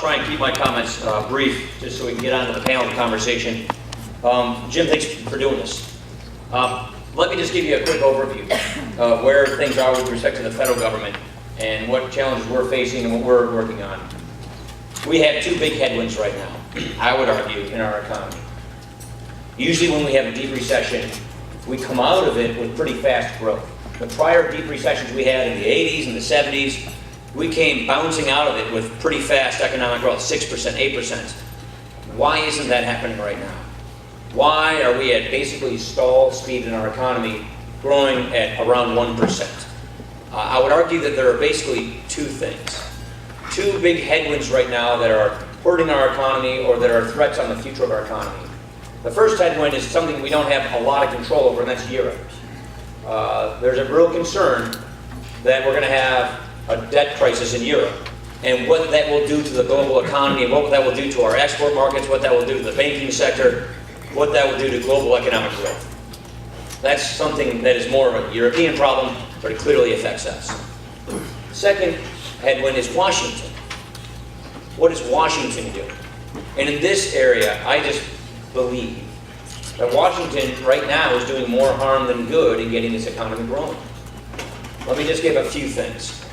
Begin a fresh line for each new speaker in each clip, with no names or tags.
try and keep my comments brief, just so we can get on to the panel conversation. Jim, thanks for doing this. Let me just give you a quick overview of where things are with respect to the federal government and what challenges we're facing and what we're working on. We have two big headwinds right now, I would argue, in our economy. Usually when we have a deep recession, we come out of it with pretty fast growth. The prior deep recessions we had in the 80s and the 70s, we came bouncing out of it with pretty fast economic growth, 6%, 8%. Why isn't that happening right now? Why are we at basically stall speed in our economy, growing at around 1%? I would argue that there are basically two things. Two big headwinds right now that are hurting our economy or that are threats on the future of our economy. The first headwind is something we don't have a lot of control over, and that's Europe. There's a real concern that we're going to have a debt crisis in Europe, and what that will do to the global economy, and what that will do to our export markets, what that will do to the banking sector, what that will do to global economic growth. That's something that is more of a European problem, but it clearly affects us. Second headwind is Washington. What is Washington doing? And in this area, I just believe that Washington right now is doing more harm than good in getting this economy growing. Let me just give a few things.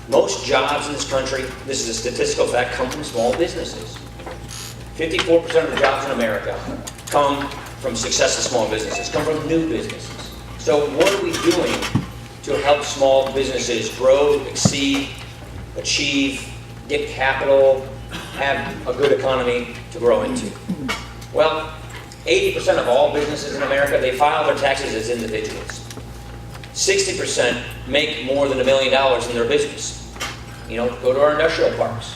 Most jobs in this country, this is a statistical fact, come from small businesses. 54% of the jobs in America come from successful small businesses, come from new businesses. So what are we doing to help small businesses grow, exceed, achieve, get capital, have a good economy to grow into? Well, 80% of all businesses in America, they file their taxes as individuals. 60% make more than $1 million in their business. Go to our industrial parks.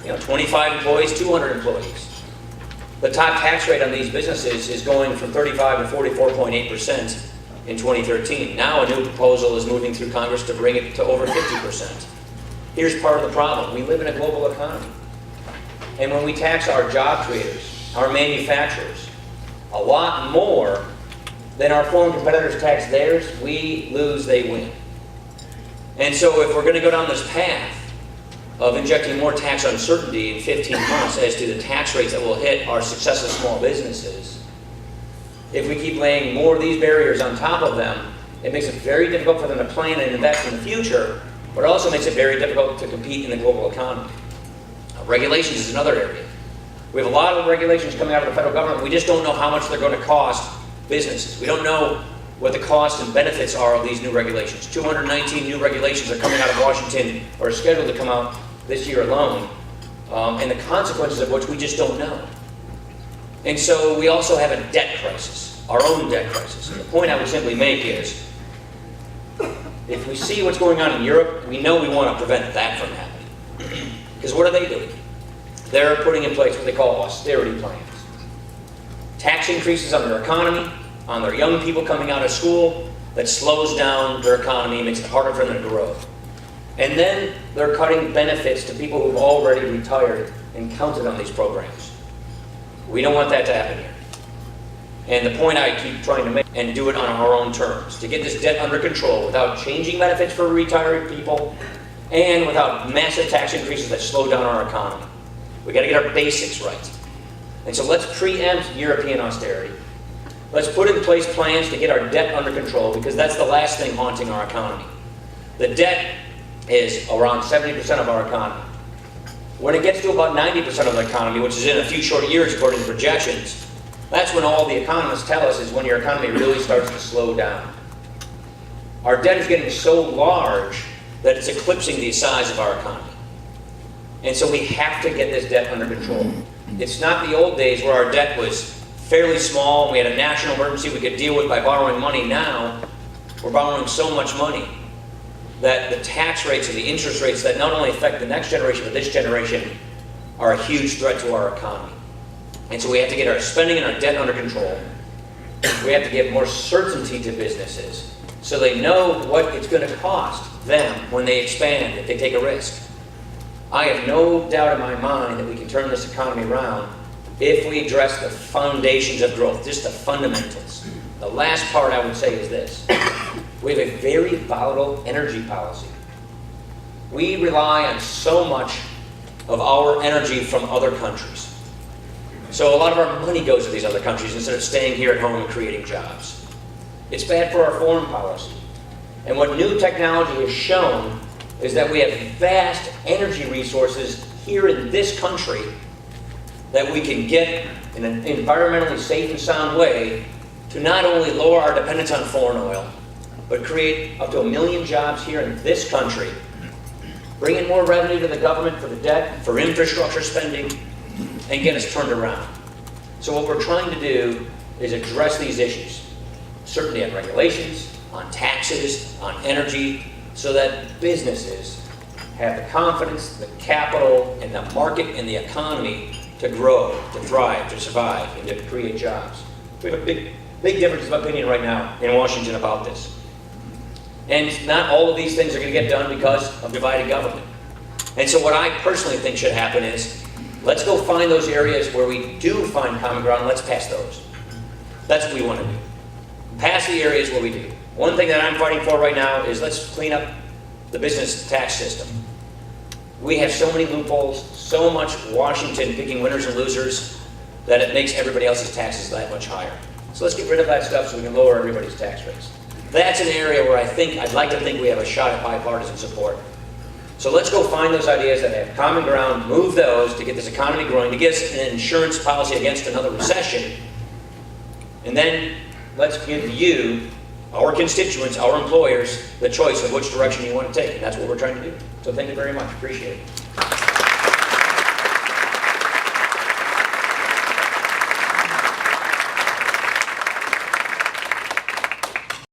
25 employees, 200 employees. The top tax rate on these businesses is going from 35 to 44.8% in 2013. Now a new proposal is moving through Congress to bring it to over 50%. Here's part of the problem. We live in a global economy. And when we tax our job creators, our manufacturers, a lot more than our foreign competitors tax theirs, we lose, they win. And so if we're going to go down this path of injecting more tax uncertainty in 15 months as to the tax rates that will hit our successful small businesses, if we keep laying more of these barriers on top of them, it makes it very difficult for them to plan and invest in the future, but it also makes it very difficult to compete in the global economy. Regulations is another area. We have a lot of regulations coming out of the federal government. We just don't know how much they're going to cost businesses. We don't know what the costs and benefits are of these new regulations. 219 new regulations are coming out of Washington, or are scheduled to come out this year alone, and the consequences of which we just don't know. And so we also have a debt crisis, our own debt crisis. And the point I would simply make is, if we see what's going on in Europe, we know we want to prevent that from happening. Because what are they doing? They're putting in place what they call austerity plans. Tax increases on their economy, on their young people coming out of school, that slows down their economy and makes it harder for them to grow. And then they're cutting benefits to people who've already retired and counted on these programs. We don't want that to happen here. And the point I keep trying to make, and do it on our own terms, to get this debt under control without changing benefits for retired people and without massive tax increases that slow down our economy. We got to get our basics right. And so let's preempt European austerity. Let's put in place plans to get our debt under control, because that's the last thing haunting our economy. The debt is around 70% of our economy. When it gets to about 90% of the economy, which is in a few short years according to projections, that's when all the economists tell us is when your economy really starts to slow down. Our debt is getting so large that it's eclipsing the size of our economy. And so we have to get this debt under control. It's not the old days where our debt was fairly small and we had a national emergency we could deal with by borrowing money. Now, we're borrowing so much money that the tax rates and the interest rates that not only affect the next generation, but this generation, are a huge threat to our economy. And so we have to get our spending and our debt under control. We have to give more certainty to businesses so they know what it's going to cost them when they expand, if they take a risk. I have no doubt in my mind that we can turn this economy around if we address the foundations of growth, just the fundamentals. The last part I would say is this. We have a very volatile energy policy. We rely on so much of our energy from other countries. So a lot of our money goes to these other countries instead of staying here at home and creating jobs. It's bad for our foreign policy. And what new technology has shown is that we have vast energy resources here in this country that we can get in an environmentally safe and sound way to not only lower our dependence on foreign oil, but create up to 1 million jobs here in this country, bring in more revenue to the government for the debt, for infrastructure spending, and get us turned around. So what we're trying to do is address these issues, certainly on regulations, on taxes, on energy, so that businesses have the confidence, the capital, and the market and the economy to grow, to thrive, to survive, and to create jobs. We have a big difference of opinion right now in Washington about this. And not all of these things are going to get done because of divided government. And so what I personally think should happen is, let's go find those areas where we do find common ground, and let's pass those. That's what we want to do. Pass the areas where we do. One thing that I'm fighting for right now is let's clean up the business tax system. We have so many loopholes, so much Washington picking winners and losers, that it makes everybody else's taxes that much higher. So let's get rid of that stuff so we can lower everybody's tax rates. That's an area where I'd like to think we have a shot at bipartisan support. So let's go find those ideas that have common ground, move those to get this economy growing, to get us an insurance policy against another recession, and then let's give you, our constituents, our employers, the choice of which direction you want to take, and that's what we're trying to do. So thank you very much. Appreciate it.